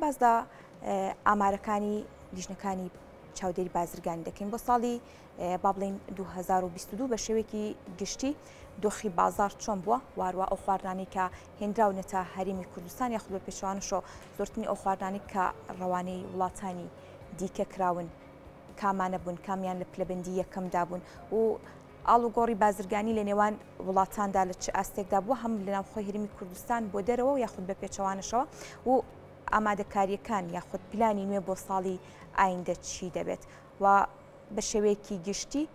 بازدا ئامارەکانی لیژنەکانی چاودێری بازرگانی دەکەین بۆ ساڵی با بڵین 2022 بە شێوەیەکی گشتی دۆخی بازار چۆن بووە واروە ئەو خواردنانی کە هێنراونەتە هەرێمی کوردستان یاخود بە پێشوانشۆ زۆرترینی ئەو خواردنانی کە ڕەوانەی وڵاتانی دیکە کراون کامانە بوون کامیان لە پلەبەندی یەکەمدا بوون و ئاڵوگۆڕی بازرگانی لە نێوان وڵاتاندا لە چ ئاستێکدا بووە هەم لە ناوخۆی هەرێمی کوردستان بۆ دەرەوە یاخود بە پێچەوانشەوە و ئامادەکاریەکان یاخود پلانی نوێ بۆ ساڵی ئایندە چی دەبێت و بە شێوەیەکی گشتی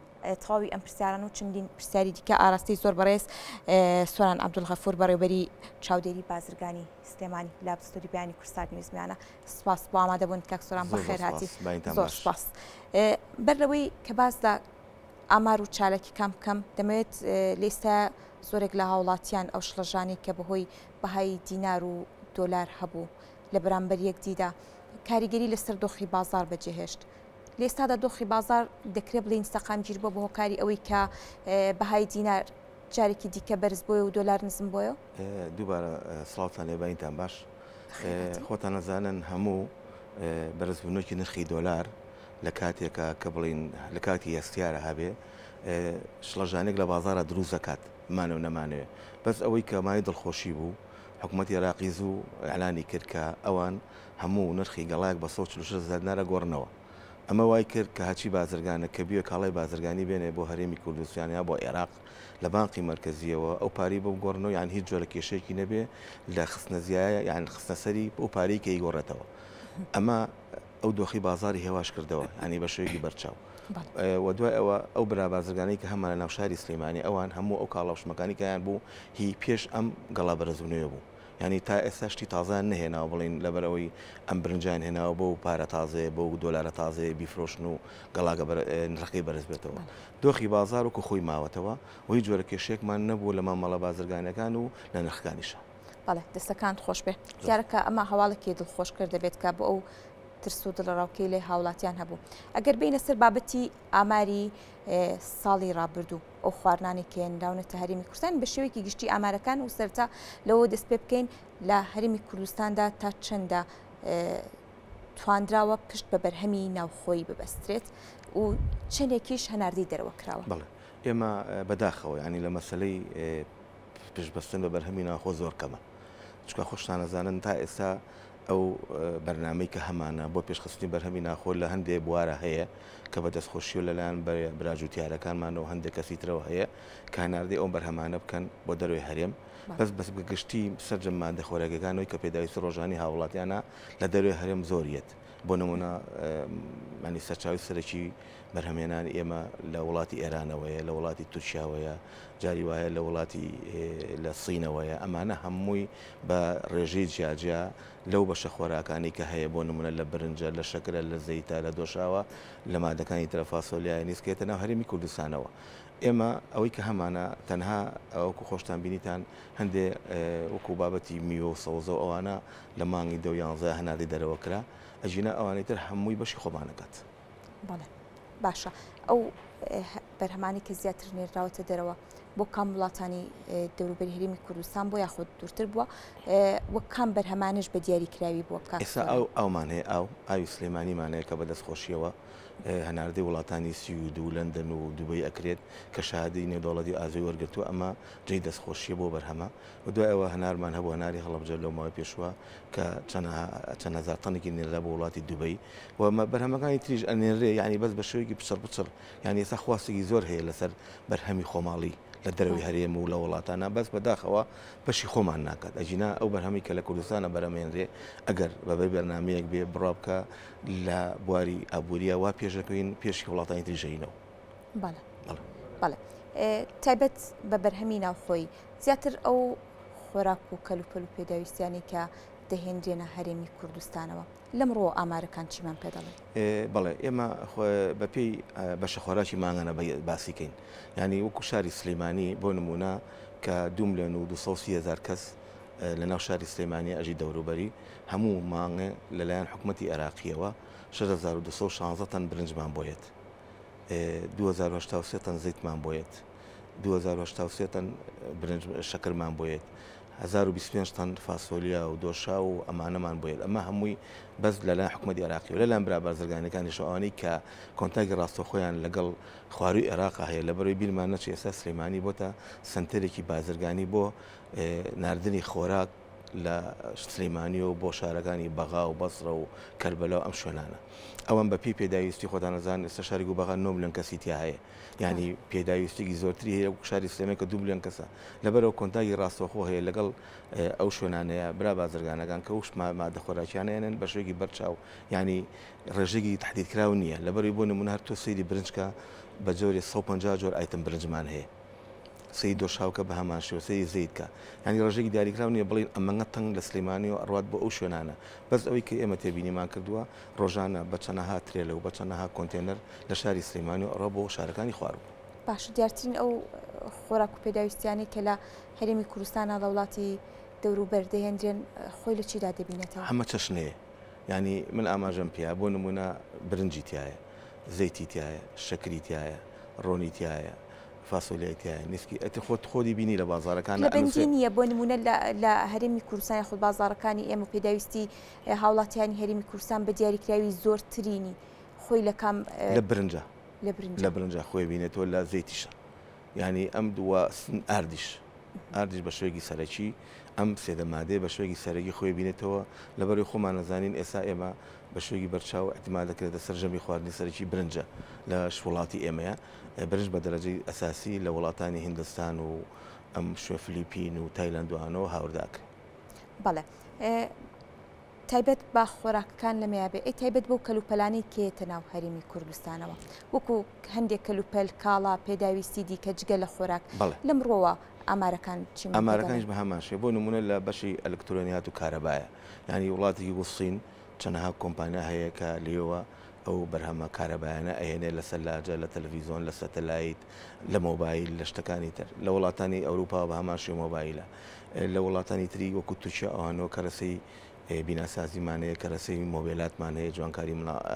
تەواوی ئەم پرسیاران و چەندین پرسیاری دیکە ئاراستی زۆر بەڕێز سۆران عەبدولغەفور بەڕێوەبەری چاودێری بازرگانی سلێمانی لابستۆری بیانی کورسات نیوزمیانە سپاس بۆ ئامادەبوون کاک سۆران بەخێر هاتی زۆر سپاس بەرەوەی کە باسدا ئامار و چالێکی کام بکەم دەمەوێت لێستا زۆرێک لە هاوڵاتیان ئەو شڵەژانی کە بەهۆی بەهای دینار و دۆلار هەبوو لە بەرامبەر یەکدیدا کاریگەری لەسەر دۆخی بازار بەجێهێشت لێستادا دۆخی بازار دەکرێت بڵین سەقامگیر بۆ هۆکاری ئەوەی کە بەهای دینار جارێکی دیکە بەرز بۆیە و دۆلار نزم بۆیە دووبارە سڵاوتان لێبینتان باش خۆتان نەزانن هەموو بەرزبوونەوەی نرخی دۆلار لە کاتێکە کە بڵین لە کاتی ئەستیارە هەبێ شڵەژانێک لە بازارە دروست دەکات مانە و نەمانوێ بەس ئەوەی کە مای دڵخۆشی بوو حکوومەتی عێراقی زوو ئەعلانی کرد کە ئەوان هەموو نرخی گەڵایەک بە 146 نارە گۆڕنەوە ئەمە وای کرد کە هەچی بازرگانە کە بیوە کاڵای بازرگانی بێنێ بۆ هەرێمی کوردستان یا بۆ عێراق لە بانقی مرکزیەوە ئەو پاری بۆ گۆڕنەوە یان هیچ جۆرە کێشەیەکی نەبێ لە خستنەزیایە یان خستنەسەری ئەو پارەی کە گۆڕێتەوە ئەمە ئەو دۆخی بازاری هێواش کردەوە ینی بە شێوەیەکی بەرچاو و دوای ئەوە ئەو برا بازرگانەی کە هەمان لە ناوشاری سلێمانی ئەوان هەموو ئەو کاڵاوشمەکانی کەیان بوو هی پێش ئەم گەڵا بەرزبوونەوە بوو ینی تا ئێستا شتی تازان نهێناوە بڵین لەبەرەوەی ئەم برنجان هێناوە بۆ پارە تازێ بۆ دۆلارە تازێ بیفرۆشن و گەڵاگە نرخەکەی بەرز بێتەوە دۆخی بازار و کە خۆی ماوەتەوە و هیچ جۆرە کێشێکمان نەبوو لە مامەڵە بازرگانەکان و لە نرخەکانیشە بەڵێ دەستەکان خۆش بێ دیارەکە ئەمە هەواڵێکی دڵخۆش کرد دەبێت کە بۆ ئەو ترس و دڵڕاوکەی لێ هاوڵاتیان هەبوو ئەگەر بینە سەر بابەتی ئاماری ساڵی ڕابردوو ئەو خواردنانی کێنراونەتە هەرێمی کوردستان بە شێوەیەکی گشتی ئامارەکان و سەرتا لەوە دەست پێ بکەین لە هەرێمی کوردستاندا تا چەندە توانراوە پشت بە بەرهەمی ناوخۆی ببەسترێت و چەندێکیش هەناردی دەرەوە کراوە بەڵێ ئێمە بەداخەوە ینی لە مەسلەی پشتبەستن بە بەرهەمی ناوخۆ زۆر کەمە چکە خۆشتان نەزانن تا ئێستا ئەو بەرنامەی کە هەمانە بۆ پێشخستنی بەرهەمی ناخۆ لە هەندێک بوارە هەیە کە بە دەستخۆشی و لەلایەن براجوتیارەکانمانەوە هەندێک کەسی ترەوە هەیە کە هەناردی ئەو بەرهەمانە بکەن بۆ دەروی هەرێم بەس گشتی سەررجەم مادە خۆراگەکانەوەی کە پێداویستی ڕۆژانی هاوڵاتیانە لە دەروی هەرێم زۆریت بۆ نمونە مانی سەرچاوی سەرەکی بەرهەمێنانی ئێمە لە وڵاتی ئێرانەوەیە لە وڵاتی تورکیاوەیە جاری وایە لە وڵاتی لە سینەوەیە ئەمانە هەمووی بە ڕێژەی جیاجیا لەو بەشە خۆراکانی کە هەیە بۆ نمونە لە برنجە لە شەکرە لە زەیتە لە دۆشاوە لە مادەکانی ترەفاسۆلیای نیسکێتە ناو هەرێمی کوردستانەوە ئێمە ئەوەی کە هەمانە تەنها ئەوکو خۆشتان بینیتان هەندێ وەکو بابەتی میوە و سەوزە و ئەوانە لە مانگی 11 هەناردی دەرەوە کرا ئەژینە ئەوانەی تر هەمووی بەشی خۆمانەکات بەڵێ باشە ئەو بەرهەمانی کە زیاتر نێراوەتە دەرەوە بۆ کام وڵاتانی دەوروبەری هەرێمی کوردستان بۆ یاخود دوورتر بووە وەک کام بەرهەمانش بە دیاریکراوی بووە ئێستا ئەومان هەیە ئاوی سلێمانیمانەیە کە بەدەستخۆشیەوە هەناردەی وڵاتانی سوید و لەندەن و دوبەی ئەکرێت کە شادی نێودەوڵەتی ئازوی وەرگرتووە ئەمە جێی دەستخۆشیە بۆ بەرهەمە و دوای ئەوە هەنارمان هەبوو هەناری هەڵەبجە لەو ماوەی پێشوە کە چەند هەزار تەنێکی نێرا بۆ وڵاتی دوبەی و بەرهەمەکانی تریش ئەنێرێ ینی بەس بە شێوەیەکی پچڕ ینی ئێستا خواستێکی زۆر هەیە لەسەر بەرهەمی خۆماڵی لە دەروی هەرێم و لە وڵاتانە بەس بەداخەوە بەشی خۆمان ناکات ئەجینا ئەو بەرهەمی کە لە کوردستانە بەرەمێنرێ ئەگەر بەبێ بەرنمەیەک بێ بڕابکە لە بواری ئابوووریە وا پێشەکەین پێشی وڵاتانی تریژەینەوە بەڵێ تایبەت بە بەرهەمی ناوخۆی زیاتر ئەو خۆراک و کەلوپەل و پێداویستیانی کە دەهێنرێنە هەرێمی کوردستانەوە لەمڕۆ ئامارەکان چیمان پێ دەڵێن بەڵێ ئێمە بەپێی بەشە خۆراکی ماگەنە باسیکەین ینی وەکو شاری سلێمانی بۆ نمونە کە 2,230,000 کەس لە ناو شاری سلێمانی ئەژی دەوروبەری هەموو مانگە لەلایەن حکوومەتی عێراقیەوە 6,216 تەن برنجمان بۆیەت 2,083 تەن زەیتمان بۆیەت 2,083 تەن برنج شەکرمان بۆیەت 1025 تن فاسۆلیا و دۆشا و ئەمانەمان بۆیە ئەمە هەمووی بەس لەلایەن حکوومەتی عێراقی و لەلایەن برا بازرگانەکانی شەوانی کە کۆنتاکتی ڕاستەوخۆیان لەگەڵ خواروی عێراق هەیە لەبەرەوەی بیرمان نەچێ ئێستا سلەیمانی بۆتە سنتەرێکی بازرگانی بۆ ناردنی خۆراک لە سلەیمانی و بۆ شارەکانی بەغا و بەسڕە و کەربەلا و ئەم شوێنانە ئەوەم بەپی پێداویستی خۆتانەزان ئێستا شاری و بەغا 9 ملیۆن کەسی تیا هەیە ینی پێداویستێکی زۆرتری هەیە شاری سلێمە کە 2 ملیۆن کەسە لەبەرەوە کۆنتاکتی ڕاستەوخۆ هەیە لەگەڵ ئەو شوێنانەیە برا بازرگانەکان کە وش مادە خۆراکیانەیەنن بە شوێکی بەرچاو ینی ڕێژێکی تحدیدکراو نییە لەبەری بۆ نمونە هەر تۆ سەیری برنجکە بە جۆری 150 جۆر ئایتم برنجمان هەیە سەی دۆشاوکە بە هەمان شێوە سەی زەیدکە ینی ڕێژێکی دیاریکراو نییە بڵین ئەمەنگە تەنگ لە سلەیمانی و ئەڕوات بۆ ئەو شوێنانە بەس ئەوەی کە ئێمە تێبینیمان کردووە ڕۆژانە بە چەندەها ترێلە و بە چەندەها کۆنتێنەر لە شاری سلەیمانی و ئەڕۆ بۆ شارەکانی خوارەوە باش دیارترین ئەو خۆراک و پێداویستیانی کە لە هەرێمی کوردستانە لە وڵاتی دەوروبەر دەهێنرێن خۆی لە چیدا دەبینێتەوە هەمە چەشنەیە ینی من ئاماژەم پێیا بۆ نمونە برنجی تایە زەیتی تایە شەکری تایە ڕۆنی تایە فاسۆلیایە نیسکی ئەتی خۆی بینی لە بازارەکان لە بنجی نییە بۆ نمونە لە هەرێمی کوردستانی خۆ بازارەکانی ئێمە پێداویستی هاوڵاتیانی هەرێمی کوردستان بە دیاریکراوی زۆرترینی خۆی لە کام لە برنجە لە برنجە خۆی بینێتەوە لە زەیتیشە ینی ئەم دووە ئاردیش بە شوێکی سەرەکی ئەم سێدە مادەی بە شوێکی سەرەکی خۆی بینێتەوە لەبەروی خۆمان نەزانین ئێستا ئێمە بە شوێکی بەرچاو احتیمال دەکرێتە سەرجەمی خواردنی سەرەکی برنجە لە وڵاتی ئێمەیە برنج بە دەرەجەی ئەساسی لە وڵاتانی هیندستان و ئەم شوێ فلیپین و تایلەندوانەوە هاورداکرێت بەڵێ تایبەت با خۆراکەکان لەمەیابێ ئەی تایبەت بۆ کەلوپەلانی کێتە ناو هەرێمی کوردستانەوە وەکو هەندێک کەلوپەل کاڵا پێداویستی دیکە جگە لە خۆراک لەمڕۆوە ئامارەکان ئامارەکانیش بە هەماشێ بۆ نمونە لە بەشی ئەلکترۆنیات و کارەبایە ینی وڵاتی وسین چەندەها کۆمپانیا هەیە کە لێوە ئەو بەرهەمە کارەبایانە ئەهێنێ لە سەلاجە لە تەلەڤیزۆن لە سەتەلایت لە مۆبایل لە شتەکانی تر لە وڵاتانی ئەوروپا بە هەماشێ مۆبایلە لە وڵاتانی تری وەکو تووشە ئەوانەوە کەرەسەی بیناسازیمانەیە کەرەسەی مۆبیلاتمانەیە جوانکاری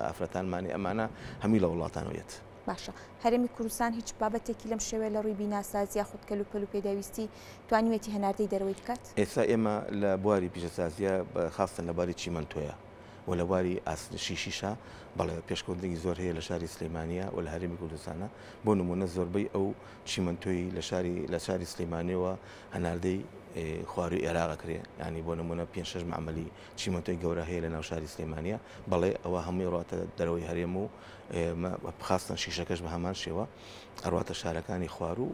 ئافرەتانمانێ ئەمانە هەمی لە وڵاتانەوەیەت باشە هەرێمی کوردستان هیچ بابەتێکی لەم شێوێ لە ڕووی بیناسازی یاخود کەلوپەل و پێداویستی توانیوێتی هەناردەی دەرەوەی بکات ئێستا ئێمە لە بواری پیشەسازیە خاستن لە باری چیمەنتۆیە و لە بواری شیشیشە بەڵێ پێشکەوتنێکی زۆر هەیە لە شاری سلەیمانیە و لە هەرێمی کوردستانە بۆ نمونە زۆربەی ئەو چیمەنتۆی لە شاری سلەیمانیەوە هەناردەی خواروی عێراقەکرێ ینی بۆ نمونە 5-6 معمەلی چیمەنتۆی گەورە هەیە لە ناو شاری سلەیمانیە بەڵێ ئەوە هەمووی ڕاتە دەرەوەی هەرێم و خاستن شیشەکەش بە هەمان شێوە ئەڕاتە شارەکانی خوار و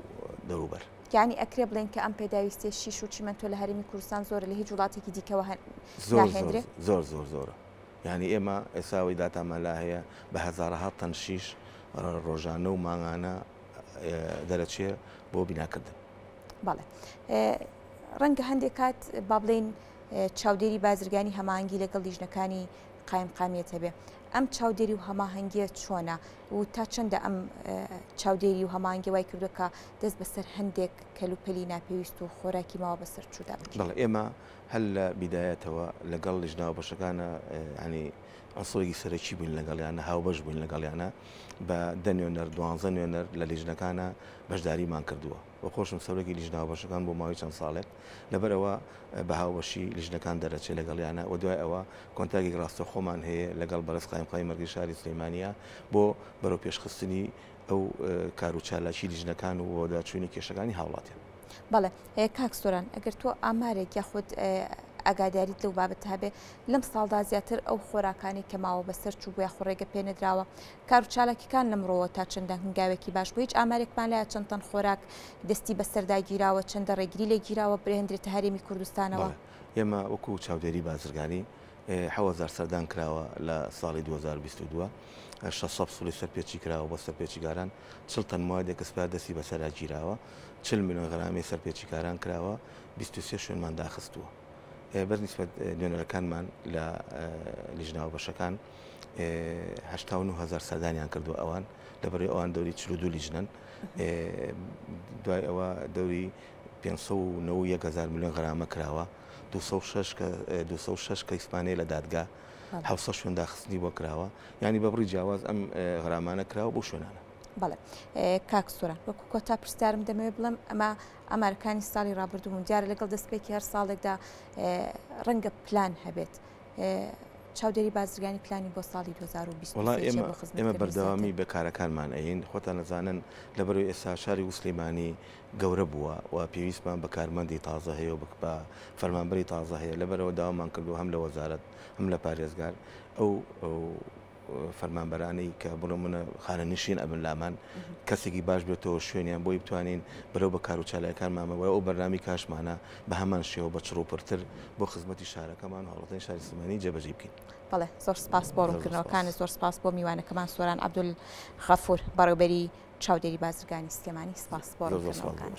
دەوروبەر یعنی ئەکرێ بڵێن کە ئەم پێداویستی شیش و چیمەنتۆ لە هەرێمی کوردستان زۆر لە هیچ وڵاتێکی دیکەوە ناهێنرێ زۆرە ینی ئێمە ئێساوی داتامەلا هەیە بە هەزارەها تەن شیش ڕۆژانە و مانگانە دەرەچێ بۆ بیناکردن بەڵێ ڕەنگە هەندێک کات با بڵێن چاودێری بازرگانی هەماهەنگی لەگەڵ لیژنەکانی قایمقامیەتە بێ ئەم چاودێری و هەماهەنگیە چۆنە و تا چەندە ئەم چاودێری و هەماهەنگی وای کردو کە دەست بەسەر هەندێک کەلوپەلی ناپێویست و خۆراکی ماوە بەسەر چوودا بکەین بەڵێ ئێمە هەل لە بیدایەتەوە لەگەڵ لیژناوە بەشەکانە ینی ئەسڵێکی سەرەکی بووین لەگەڵیانە هاوبەش بووین لەگەڵیانە بە 10 نوێنەر 12 نوێنەر لە لیژنەکانە بەشداریمان کردووە وە خۆشم سەرۆکی لیژناوە بەشەکان بۆ ماوەی چەند ساڵێک لەبەرەوە بە هاوبەشی لیژنەکان دەرەچێت لەگەڵیانە و دوای ئەوە کۆنتاکێک ڕاستە خۆمان هەیە لەگەڵ بەرز قایمقای مەرگی شاری سلەیمانیە بۆ بەرەو پێشخستنی ئەو کار و چالاکی لیژنەکان و وەداچوونی کێشەکانی هاوڵاتیان بەڵێ کاکسۆران ئەگەر تۆ ئامارێک یاخود ئاگاداریت لەو بابەت هەبێ لەم ساڵدا زیاتر ئەو خۆراکانی کە ماوە بەسەر چوو بۆ یاخۆ ڕێگە پێنەدراوە کار و چالاکیەکان لەمڕۆوە تا چەندە هەنگاوێکی باش بۆ هیچ ئامارێکمان لایە چەند تەن خۆراک دەستی بەسەرداگیراوە چەندە ڕێگری لێگیراوە برهێنرێتە هەرێمی کوردستانەوە ئێمە وەکو چاودێری بازرگانی 1000 سەردان کراوە لە ساڵی 2022 600 سوڵی سەرپێکی کراوە بۆ سەرپێکی کاران 40 تەن موادێک کەسپار دەستی بەسەرا گیراوە 40 میلیۆن غرامی سەرپێکی کاران کراوە 23 شوێنمان داخستووە بەرنسبەت نوێنەرەکانمان لە لیژناوە بەشەکان 89,000 سەردانیان کردو ئەوان لەبەرەوەی ئەوان دەوری 42 لیژنن دوای ئەوە دەوری 591,000 میلیۆن غرامە کراوە 206 کە ئیسپانیا لە دادگا 700 شوێن داخستنی بۆ کراوە ینی بە بڕی جیاواز ئەم غرامانە کراوە بۆ شوێنانە بەڵێ کاک سووران وەکو کۆتا پرسیارم دەمەوێت بڵم ئەمە ئەمارەکانی ساڵی ڕابردوون دیارە لەگەڵ دەستپێکی هەر ساڵێکدا ڕەنگە پلان هەبێت چاودێری بازرگانی پلانی بۆ ساڵی 2020 ئێمە بەردەوامی بەکارەکانمان ئەین خۆتان نەزانن لەبەرەوەی ئێستا شاری وسلێمانی گەورە بووە و پێویستمان بە کارمەندی تازە هەیە و بە فەرمانبەری تازە هەیە لەبەرەوە داوامان کردو هەم لە وەزارەت هەم لە پارێزگار ئەو فەرمانبەرانەی کە بڵۆ منە خانەنشین ئەبن لامان کەسێکی باش بێتەوە شوێنیان بۆی بتوانین بەرەو بە کار و چالایەکانمانەوە ئەو بەرنامی کاشمانە بە هەمان شێوە بە چڕوپڕتر بۆ خزمەتی شارەکەمان هەوڵەتەی شاری سلێمانی جێبەجێ بکەین. بەڵێ زۆر سپاس بۆ ڕوونکردنەوەکانت زۆر سپاس بۆ میوانەکەمان سۆران عەبدولغەفور بەڕێوەبەری چاودێری بازرگانی سلێمانی سپاس بۆ ڕوونکردنەوەکان.